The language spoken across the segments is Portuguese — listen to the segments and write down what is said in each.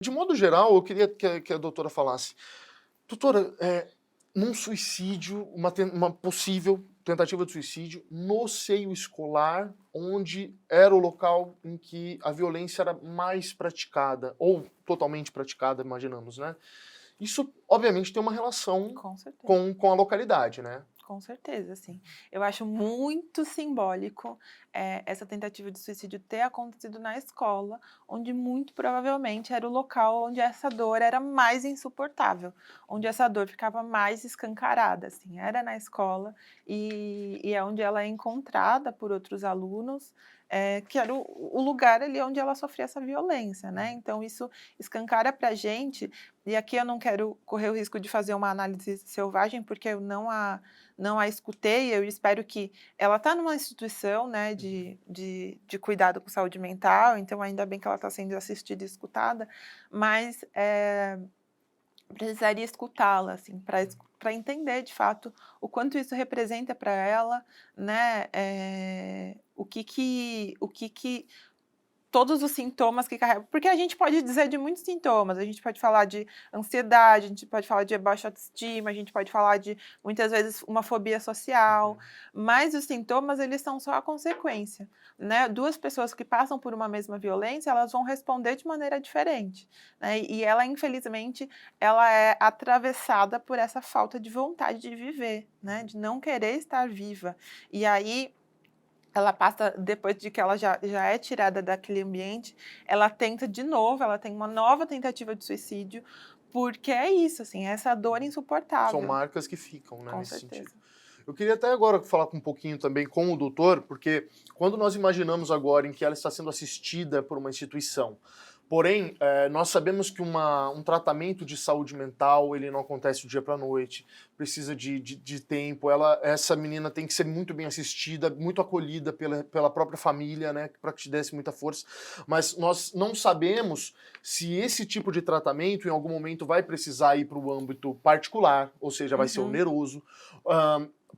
De modo geral, eu queria que a doutora falasse. Doutora, num suicídio, uma possível tentativa de suicídio no seio escolar, onde era o local em que a violência era mais praticada, ou totalmente praticada, imaginamos, né? Isso, obviamente, tem uma relação Com certeza. com a localidade, né? Com certeza, sim. Eu acho muito simbólico, essa tentativa de suicídio ter acontecido na escola, onde muito provavelmente era o local onde essa dor era mais insuportável, onde essa dor ficava mais escancarada, assim, era na escola e é onde ela é encontrada por outros alunos, que era o lugar ali onde ela sofria essa violência, né. Então isso escancara pra gente, e aqui eu não quero correr o risco de fazer uma análise selvagem, porque eu não a escutei, eu espero que ela está numa instituição, né, de cuidado com saúde mental, então ainda bem que ela está sendo assistida e escutada, mas, precisaria escutá-la, assim, para entender de fato o quanto isso representa para ela, né, o que que todos os sintomas que carrega, porque a gente pode dizer de muitos sintomas, a gente pode falar de ansiedade, a gente pode falar de baixa autoestima, a gente pode falar de, muitas vezes, uma fobia social, Uhum. mas os sintomas, eles são só a consequência, né. 2 pessoas que passam por uma mesma violência, elas vão responder de maneira diferente, né, e ela, infelizmente, ela é atravessada por essa falta de vontade de viver, né, de não querer estar viva. E aí ela passa, depois de que ela já é tirada daquele ambiente, ela tenta de novo, ela tem uma nova tentativa de suicídio, porque é isso, assim, é essa dor São insuportável. marcas que ficam, né, Com nesse sentido. certeza. Eu queria até agora falar com um pouquinho também com o doutor, porque quando nós imaginamos agora em que ela está sendo assistida por uma instituição, porém, nós sabemos que um tratamento de saúde mental, ele não acontece do dia para a noite, precisa de tempo, essa menina tem que ser muito bem assistida, muito acolhida pela própria família, né, para que te desse muita força, mas nós não sabemos se esse tipo de tratamento em algum momento vai precisar ir para o âmbito particular, ou seja, vai ser Uhum. oneroso,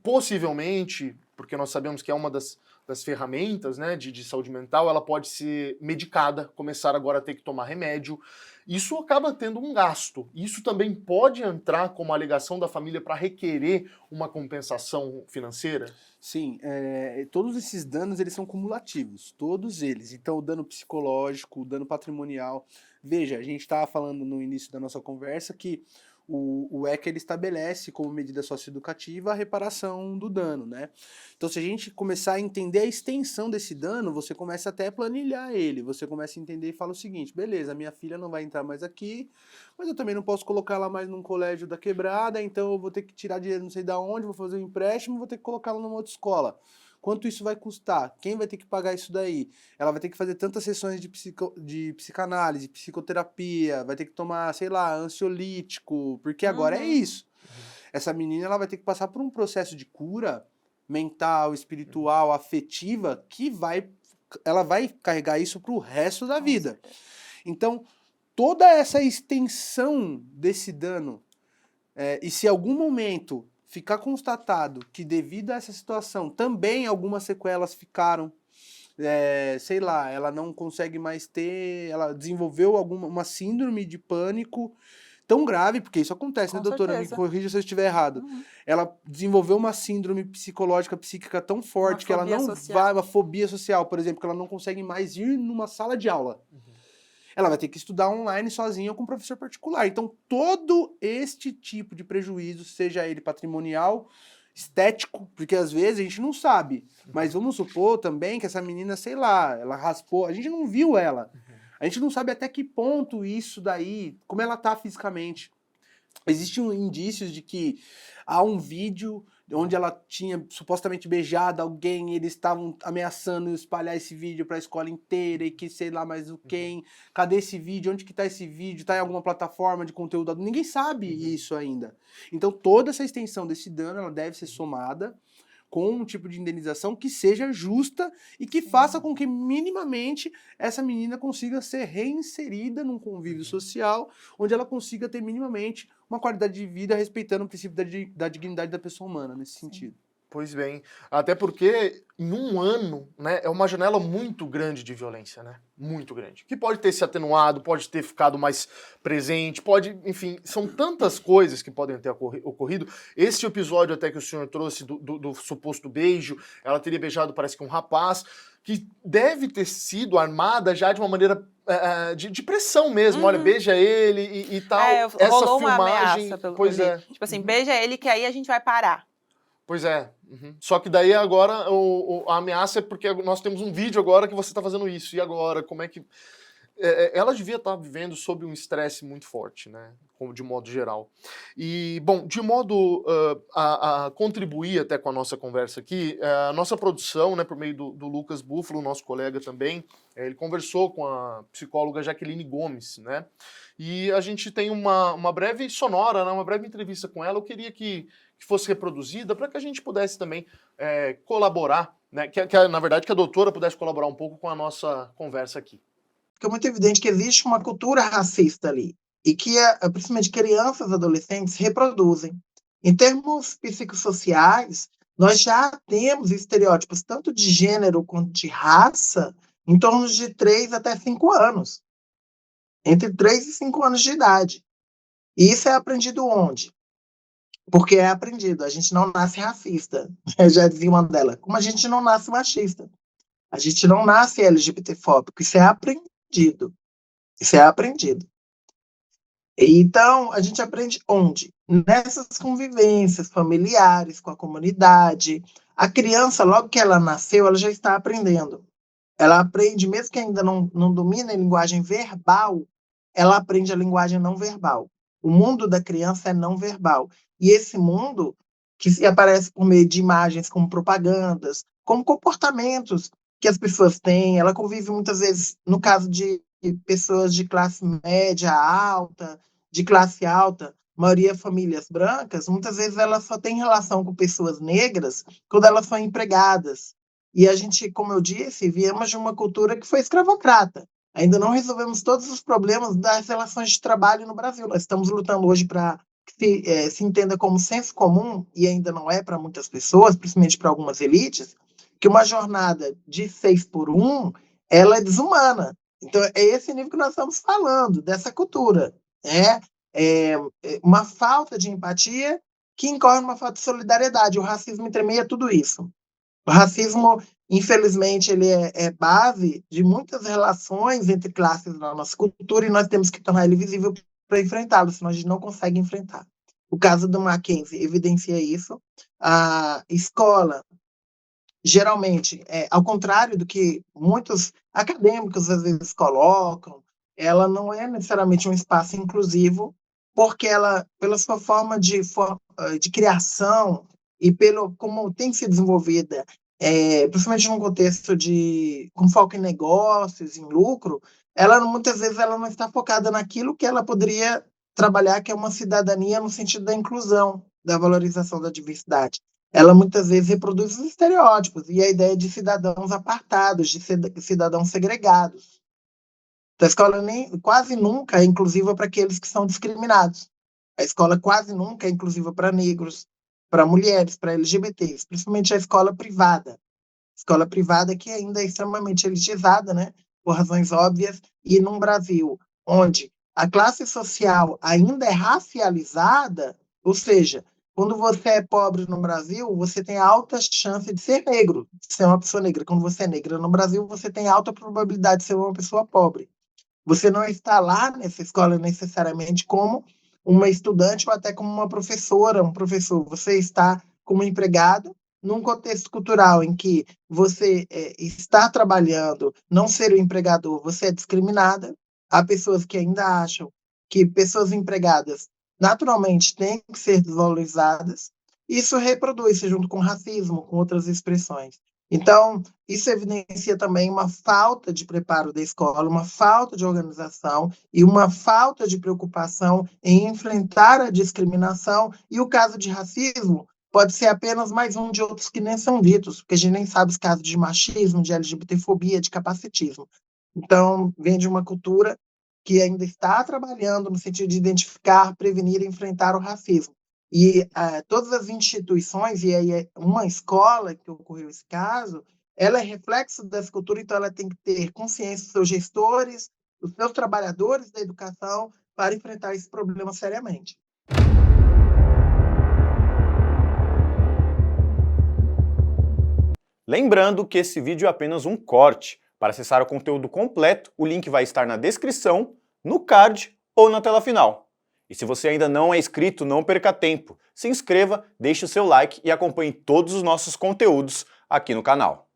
possivelmente, porque nós sabemos que é uma das ferramentas, né, de saúde mental, ela pode ser medicada, começar agora a ter que tomar remédio. Isso acaba tendo um gasto. Isso também pode entrar como alegação da família para requerer uma compensação financeira? Sim, todos esses danos eles são cumulativos, todos eles. Então, o dano psicológico, o dano patrimonial. Veja, a gente estava falando no início da nossa conversa que o ECA ele estabelece como medida socioeducativa a reparação do dano, né? Então, se a gente começar a entender a extensão desse dano, você começa até a planilhar ele, você começa a entender e fala o seguinte: beleza, minha filha não vai entrar mais aqui, mas eu também não posso colocar ela mais num colégio da quebrada, então eu vou ter que tirar dinheiro não sei da onde, vou fazer um empréstimo, vou ter que colocá-la numa outra escola. Quanto isso vai custar? Quem vai ter que pagar isso daí? Ela vai ter que fazer tantas sessões de psicanálise, psicoterapia, vai ter que tomar, sei lá, ansiolítico, porque agora é Uhum. isso. Uhum. Essa menina ela vai ter que passar por um processo de cura mental, Uhum. espiritual, afetiva, ela vai carregar isso pro resto da Com vida. certeza. Então, toda essa extensão desse dano, e se em algum momento ficar constatado que devido a essa situação também algumas sequelas ficaram, sei lá, ela não consegue mais ter, ela desenvolveu uma síndrome de pânico tão grave, porque isso acontece, né, Com doutora? Me certeza. corrija se eu estiver errado. Uhum. Ela desenvolveu uma síndrome psicológica, psíquica tão Uma forte que ela fobia não social. vai, uma fobia social, por exemplo, que ela não consegue mais ir numa sala de aula. Uhum. Ela vai ter que estudar online sozinha ou com um professor particular. Então, todo este tipo de prejuízo, seja ele patrimonial, estético, porque às vezes a gente não sabe, mas vamos supor também que essa menina, sei lá, ela raspou, a gente não viu ela. Uhum. A gente não sabe até que ponto isso daí, como ela tá fisicamente. Existem indícios de que há um vídeo onde ela tinha supostamente beijado alguém e eles estavam ameaçando espalhar esse vídeo para a escola inteira e que sei lá mais o Uhum. quem. Cadê esse vídeo? Onde que tá esse vídeo? Tá em alguma plataforma de conteúdo adulto? Ninguém sabe Uhum. isso ainda. Então toda essa extensão desse dano ela deve ser somada com um tipo de indenização que seja justa e que Sim. faça com que minimamente essa menina consiga ser reinserida num convívio Uhum. social, onde ela consiga ter minimamente uma qualidade de vida respeitando o princípio da dignidade da pessoa humana nesse Sim. sentido. Pois bem, até porque em um ano, né, é uma janela muito grande de violência, né? Muito grande. Que pode ter se atenuado, pode ter ficado mais presente, pode, enfim, são tantas coisas que podem ter ocorrido. Esse episódio até que o senhor trouxe do suposto beijo, ela teria beijado, parece que um rapaz, que deve ter sido armada já de uma maneira de pressão mesmo. Olha, Uhum. beija ele e tal. Essa Rolou uma filmagem, ameaça, pelo que eu pois li. é. Tipo assim, beija ele que aí a gente vai parar. Pois é. Uhum. Só que daí agora a ameaça é porque nós temos um vídeo agora que você está fazendo isso. E agora? Como é que. Ela devia estar vivendo sob um estresse muito forte, né? De modo geral. E, bom, de modo a contribuir até com a nossa conversa aqui, a nossa produção, né, por meio do Lucas Búfalo, nosso colega também, ele conversou com a psicóloga Jaqueline Gomes, né? E a gente tem uma breve sonora, né, uma breve entrevista com ela. Eu queria que fosse reproduzida para que a gente pudesse também colaborar, né? Na verdade, que a doutora pudesse colaborar um pouco com a nossa conversa aqui. Fica muito evidente que existe uma cultura racista ali e que, principalmente, crianças e adolescentes reproduzem. Em termos psicossociais, nós já temos estereótipos tanto de gênero quanto de raça em torno de 3 até 5 anos. Entre 3 e 5 anos de idade. E isso é aprendido onde? Porque é aprendido. A gente não nasce racista. Já dizia uma dela. Como a gente não nasce machista. A gente não nasce LGBTfóbico. Isso é aprendido. Isso é aprendido. Então, a gente aprende onde? Nessas convivências familiares, com a comunidade. A criança, logo que ela nasceu, ela já está aprendendo. Ela aprende, mesmo que ainda não domine a linguagem verbal, ela aprende a linguagem não verbal. O mundo da criança é não verbal. E esse mundo, que se aparece por meio de imagens como propagandas, como comportamentos que as pessoas têm, ela convive muitas vezes, no caso de pessoas de classe média alta, de classe alta, maioria famílias brancas, muitas vezes elas só têm relação com pessoas negras quando elas são empregadas. E a gente, como eu disse, viemos de uma cultura que foi escravocrata. Ainda não resolvemos todos os problemas das relações de trabalho no Brasil. Nós estamos lutando hoje para que se entenda como senso comum, e ainda não é para muitas pessoas, principalmente para algumas elites, que uma jornada de 6 por 1, ela é desumana. Então, é esse nível que nós estamos falando, dessa cultura. É uma falta de empatia que incorre numa falta de solidariedade. O racismo entremeia tudo isso. O racismo, infelizmente, ele é base de muitas relações entre classes na nossa cultura e nós temos que tornar ele visível para enfrentá-lo, senão a gente não consegue enfrentar. O caso do Mackenzie evidencia isso. A escola, geralmente, ao contrário do que muitos acadêmicos às vezes colocam, ela não é necessariamente um espaço inclusivo, porque ela, pela sua forma de criação e pelo como tem sido desenvolvida, principalmente num contexto com foco em negócios, em lucro, ela muitas vezes ela não está focada naquilo que ela poderia trabalhar, que é uma cidadania no sentido da inclusão, da valorização da diversidade. Ela muitas vezes reproduz os estereótipos e a ideia de cidadãos apartados, de cidadãos segregados. Então, a escola quase nunca é inclusiva para aqueles que são discriminados. A escola quase nunca é inclusiva para negros, para mulheres, para LGBTs, principalmente a escola privada. Escola privada que ainda é extremamente elitizada, né, por razões óbvias, e num Brasil onde a classe social ainda é racializada, ou seja, quando você é pobre no Brasil, você tem alta chance de ser negro, de ser uma pessoa negra. Quando você é negra no Brasil, você tem alta probabilidade de ser uma pessoa pobre. Você não está lá nessa escola necessariamente como uma estudante ou até como uma professora, um professor. Você está como empregado num contexto cultural em que você está trabalhando, não ser o empregador, você é discriminada. Há pessoas que ainda acham que pessoas empregadas naturalmente têm que ser desvalorizadas. Isso reproduz-se junto com racismo, com outras expressões. Então, isso evidencia também uma falta de preparo da escola, uma falta de organização e uma falta de preocupação em enfrentar a discriminação. E o caso de racismo pode ser apenas mais um de outros que nem são ditos, porque a gente nem sabe os casos de machismo, de LGBTfobia, de capacitismo. Então, vem de uma cultura que ainda está trabalhando no sentido de identificar, prevenir e enfrentar o racismo. E todas as instituições, e aí é uma escola que ocorreu esse caso, ela é reflexo dessa cultura, então ela tem que ter consciência dos seus gestores, dos seus trabalhadores da educação, para enfrentar esse problema seriamente. Lembrando que esse vídeo é apenas um corte. Para acessar o conteúdo completo, o link vai estar na descrição, no card ou na tela final. E se você ainda não é inscrito, não perca tempo. Se inscreva, deixe o seu like e acompanhe todos os nossos conteúdos aqui no canal.